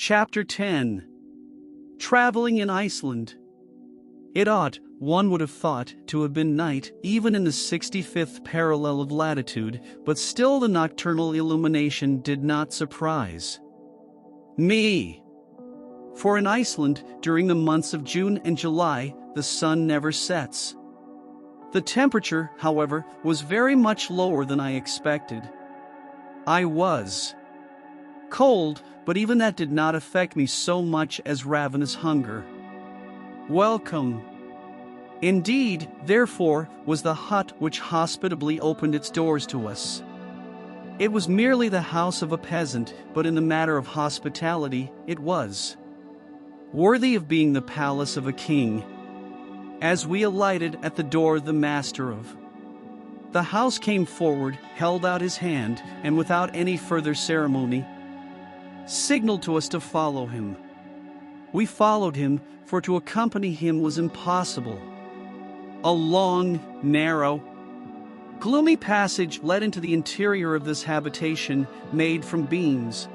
Chapter 10. Traveling in Iceland. It ought, one would have thought, to have been night, even in the 65th parallel of latitude, but still the nocturnal illumination did not surprise me. For in Iceland, during the months of June and July, the sun never sets. The temperature, however, was very much lower than I expected. I was cold, but even that did not affect me so much as ravenous hunger. Welcome, indeed, therefore, was the hut which hospitably opened its doors to us. It was merely the house of a peasant, but in the matter of hospitality, it was worthy of being the palace of a king. As we alighted at the door, the master of the house came forward, held out his hand, and without any further ceremony, signaled to us to follow him. We followed him, for to accompany him was impossible. A long, narrow, gloomy passage led into the interior of this habitation, made from beams,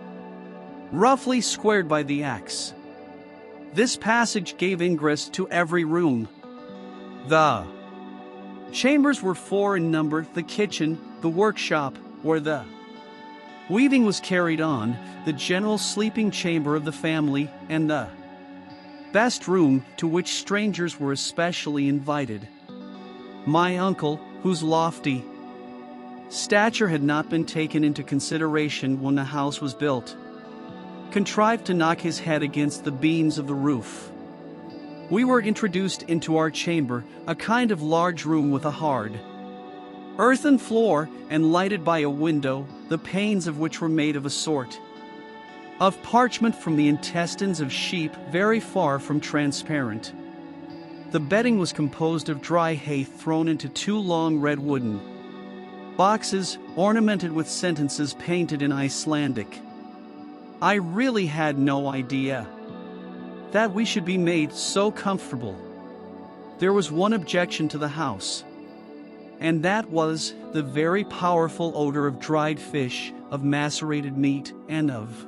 roughly squared by the axe. This passage gave ingress to every room. The chambers were 4 in number: the kitchen, the workshop, where the weaving was carried on, the general sleeping chamber of the family, and the best room, to which strangers were especially invited. My uncle, whose lofty stature had not been taken into consideration when the house was built, contrived to knock his head against the beams of the roof. We were introduced into our chamber, a kind of large room with a hard earthen floor and lighted by a window, the panes of which were made of a sort of parchment from the intestines of sheep, very far from transparent. The bedding was composed of dry hay thrown into 2 long red wooden boxes, ornamented with sentences painted in Icelandic. I really had no idea that we should be made so comfortable. There was one objection to the house, and that was the very powerful odor of dried fish, of macerated meat, and of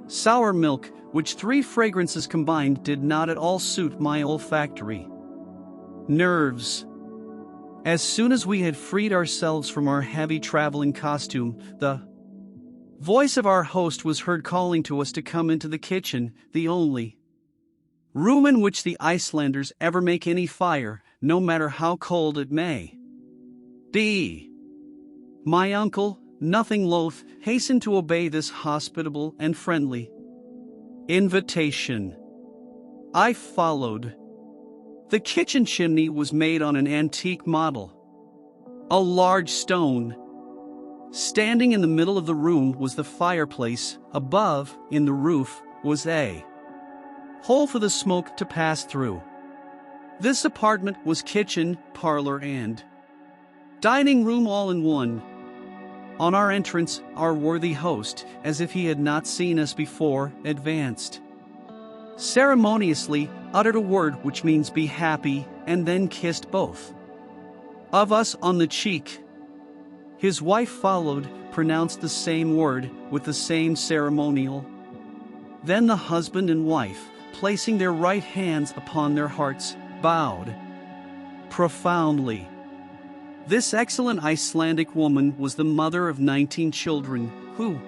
sour milk, which 3 fragrances combined did not at all suit my olfactory nerves. As soon as we had freed ourselves from our heavy traveling costume, the voice of our host was heard calling to us to come into the kitchen, the only room in which the Icelanders ever make any fire, no matter how cold it may be. My uncle, nothing loath, hastened to obey this hospitable and friendly invitation. I followed. The kitchen chimney was made on an antique model. A large stone standing in the middle of the room was the fireplace. Above, in the roof, was a hole for the smoke to pass through. This apartment was kitchen, parlor, and dining room all in one. On our entrance, our worthy host, as if he had not seen us before, advanced, ceremoniously uttered a word which means be happy, and then kissed both of us on the cheek. His wife followed, pronounced the same word, with the same ceremonial. Then the husband and wife, placing their right hands upon their hearts, bowed profoundly. This excellent Icelandic woman was the mother of 19 children, who,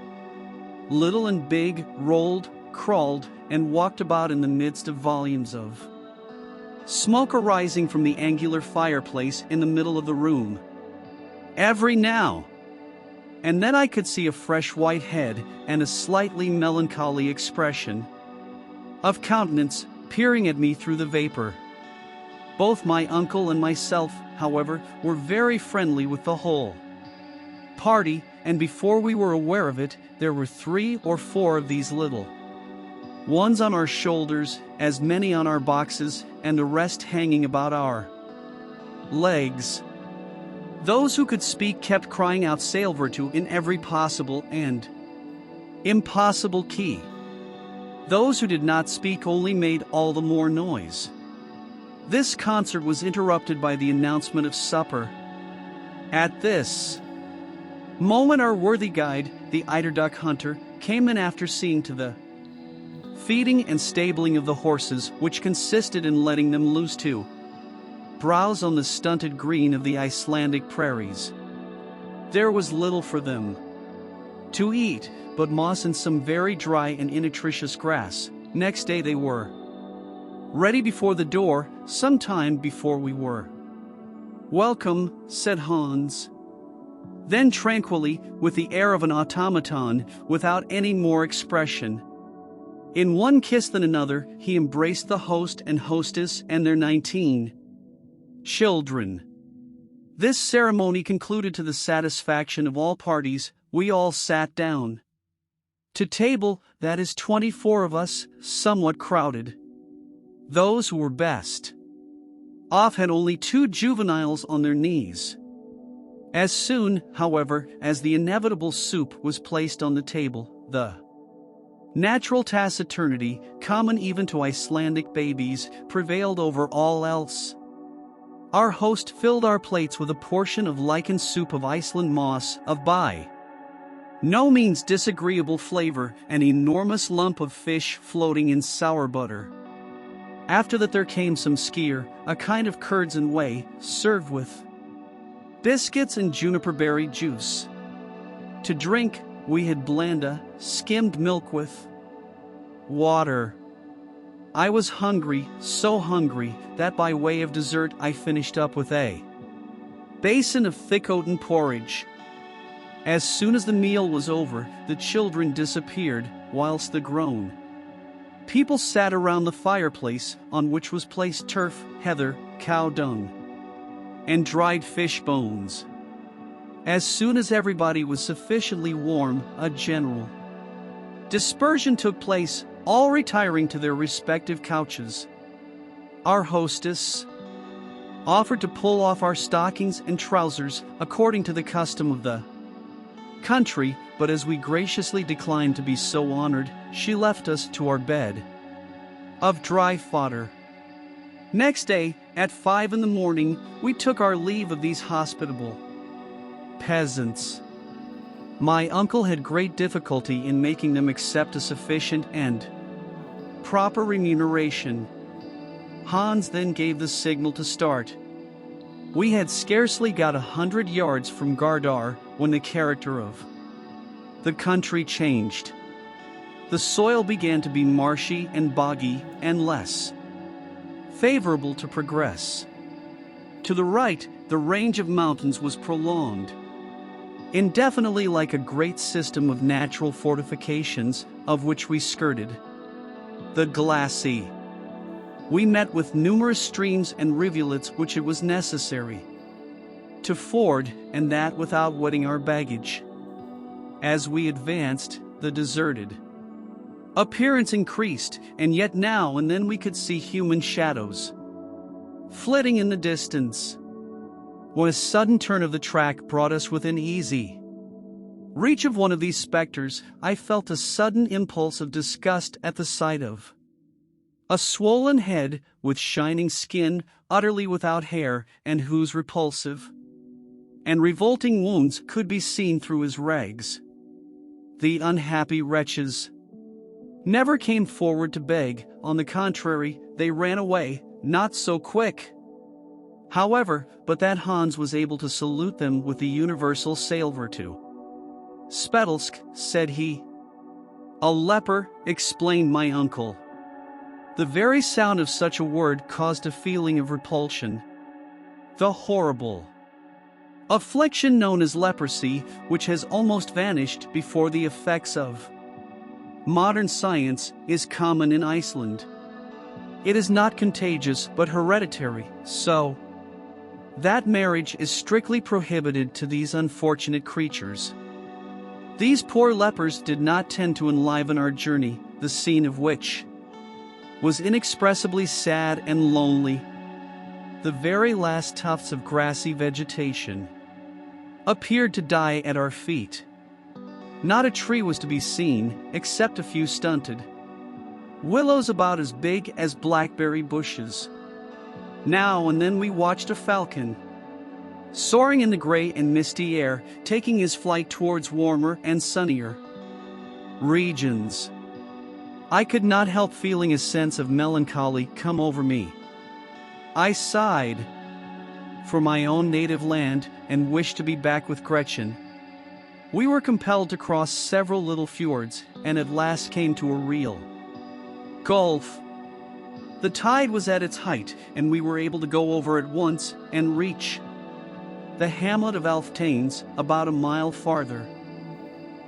little and big, rolled, crawled, and walked about in the midst of volumes of smoke arising from the angular fireplace in the middle of the room. Every now and then I could see a fresh white head and a slightly melancholy expression of countenance peering at me through the vapor. Both my uncle and myself, however, were very friendly with the whole party, and before we were aware of it, there were 3 or 4 of these little ones on our shoulders, as many on our boxes, and the rest hanging about our legs. Those who could speak kept crying out Sailvertu in every possible and impossible key. Those who did not speak only made all the more noise. This concert was interrupted by the announcement of supper. At this moment our worthy guide, the eiderduck hunter, came in after seeing to the feeding and stabling of the horses, which consisted in letting them loose to browse on the stunted green of the Icelandic prairies. There was little for them to eat but moss and some very dry and innutritious grass. Next day they were ready before the door, some time before we were. "Welcome," said Hans. Then tranquilly, with the air of an automaton, without any more expression, in one kiss than another, he embraced the host and hostess and their 19 children. This ceremony concluded to the satisfaction of all parties. We all sat down to table, that is 24 of us, somewhat crowded. Those who were best off had only 2 juveniles on their knees. As soon, however, as the inevitable soup was placed on the table, the natural taciturnity, common even to Icelandic babies, prevailed over all else. Our host filled our plates with a portion of lichen soup of Iceland moss, of by no means disagreeable flavor, an enormous lump of fish floating in sour butter. After that there came some skyr, a kind of curds and whey, served with biscuits and juniper berry juice. To drink, we had blanda, skimmed milk with water. I was hungry, so hungry, that by way of dessert I finished up with a basin of thick oaten porridge. As soon as the meal was over, the children disappeared, whilst the grown people sat around the fireplace, on which was placed turf, heather, cow dung, and dried fish bones. As soon as everybody was sufficiently warm, a general dispersion took place, all retiring to their respective couches. Our hostess offered to pull off our stockings and trousers, according to the custom of the country, but as we graciously declined to be so honored, she left us to our bed of dry fodder. Next day, at 5 in the morning, we took our leave of these hospitable peasants. My uncle had great difficulty in making them accept a sufficient and proper remuneration. Hans then gave the signal to start. We had scarcely got 100 yards from Gardar when the character of the country changed. The soil began to be marshy and boggy and less favorable to progress. To the right, the range of mountains was prolonged indefinitely, like a great system of natural fortifications, of which we skirted the glacis. We met with numerous streams and rivulets which it was necessary to ford, and that without wetting our baggage. As we advanced, the deserted appearance increased, and yet now and then we could see human shadows flitting in the distance. When a sudden turn of the track brought us within easy reach of one of these specters, I felt a sudden impulse of disgust at the sight of a swollen head with shining skin, utterly without hair, and whose repulsive and revolting wounds could be seen through his rags. The unhappy wretches never came forward to beg. On the contrary, they ran away, not so quick, however, but that Hans was able to salute them with the universal sailvirtu. "Spedalsk," said he. "A leper," explained my uncle. The very sound of such a word caused a feeling of repulsion. The horrible affliction known as leprosy, which has almost vanished before the effects of modern science, is common in Iceland. It is not contagious but hereditary, so that marriage is strictly prohibited to these unfortunate creatures. These poor lepers did not tend to enliven our journey, the scene of which was inexpressibly sad and lonely. The very last tufts of grassy vegetation appeared to die at our feet. Not a tree was to be seen, except a few stunted willows about as big as blackberry bushes. Now and then we watched a falcon soaring in the gray and misty air, taking his flight towards warmer and sunnier regions. I could not help feeling a sense of melancholy come over me. I sighed for my own native land and wished to be back with Gretchen. We were compelled to cross several little fjords and at last came to a real gulf. The tide was at its height and we were able to go over at once and reach the hamlet of Alftanes about a mile farther.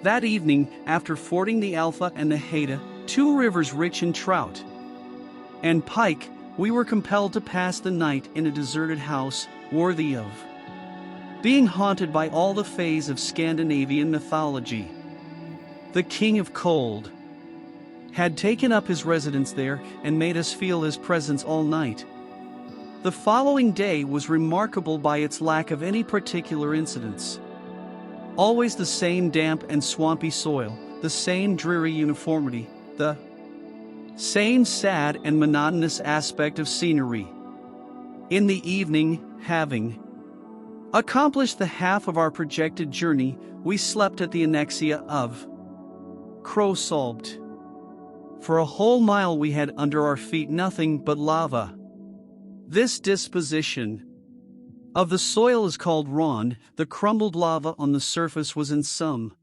That evening, after fording the Alpha and the Haida, two rivers rich in trout and pike, we were compelled to pass the night in a deserted house worthy of being haunted by all the fays of Scandinavian mythology. The King of Cold had taken up his residence there and made us feel his presence all night. The following day was remarkable by its lack of any particular incidents. Always the same damp and swampy soil, the same dreary uniformity, the same sad and monotonous aspect of scenery. In the evening, having accomplished the half of our projected journey, we slept at the annexia of Krosalbt. For a whole mile we had under our feet nothing but lava. This disposition of the soil is called ron. The crumbled lava on the surface was in some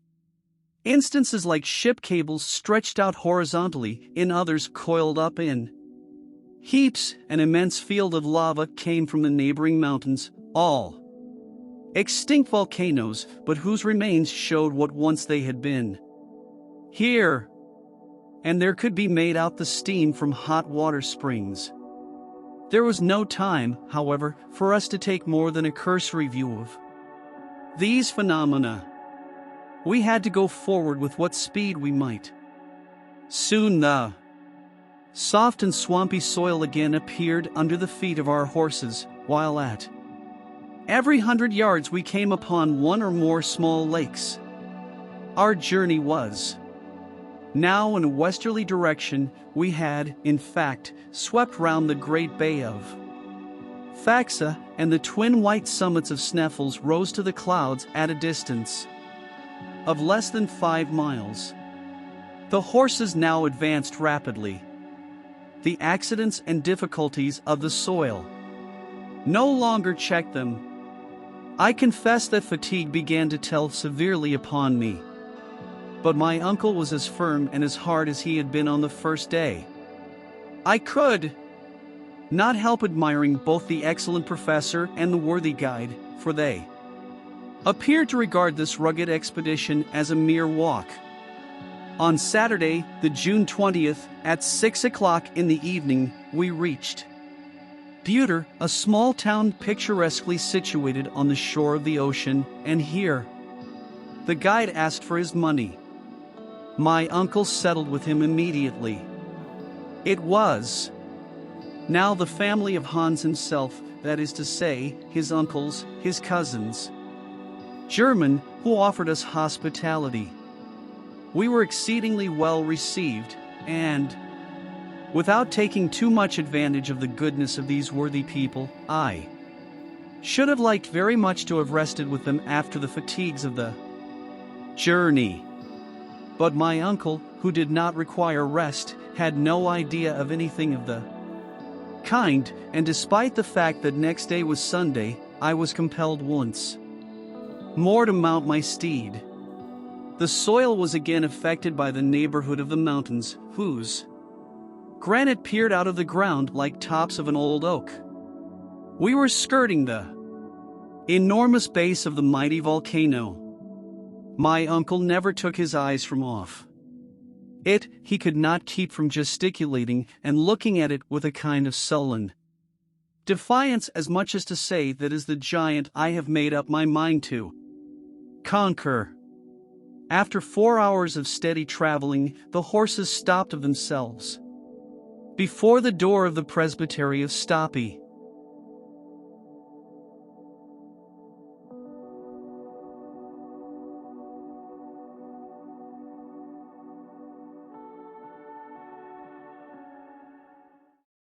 instances like ship cables stretched out horizontally, in others coiled up in heaps. An immense field of lava came from the neighboring mountains, all extinct volcanoes, but whose remains showed what once they had been. Here and there could be made out the steam from hot water springs. There was no time, however, for us to take more than a cursory view of these phenomena. We had to go forward with what speed we might. Soon the soft and swampy soil again appeared under the feet of our horses, while at every 100 yards we came upon one or more small lakes. Our journey was now in a westerly direction. We had, in fact, swept round the great bay of Faxa, and the twin white summits of Sneffels rose to the clouds at a distance of less than 5 miles. The horses now advanced rapidly. The accidents and difficulties of the soil no longer checked them. I confess that fatigue began to tell severely upon me. But my uncle was as firm and as hard as he had been on the first day. I could not help admiring both the excellent professor and the worthy guide, for they appeared to regard this rugged expedition as a mere walk. On Saturday, the June 20th, at 6 o'clock in the evening, we reached Buter, a small town picturesquely situated on the shore of the ocean, and here the guide asked for his money. My uncle settled with him immediately. It was now the family of Hans himself, that is to say, his uncles, his cousins, German, who offered us hospitality. We were exceedingly well received, and without taking too much advantage of the goodness of these worthy people, I should have liked very much to have rested with them after the fatigues of the journey. But my uncle, who did not require rest, had no idea of anything of the kind, and despite the fact that next day was Sunday, I was compelled once more to mount my steed. The soil was again affected by the neighborhood of the mountains, whose granite peered out of the ground like tops of an old oak. We were skirting the enormous base of the mighty volcano. My uncle never took his eyes from off it. He could not keep from gesticulating and looking at it with a kind of sullen defiance, as much as to say, that is the giant I have made up my mind to conquer. After 4 hours of steady traveling, the horses stopped of themselves before the door of the presbytery of Stapi.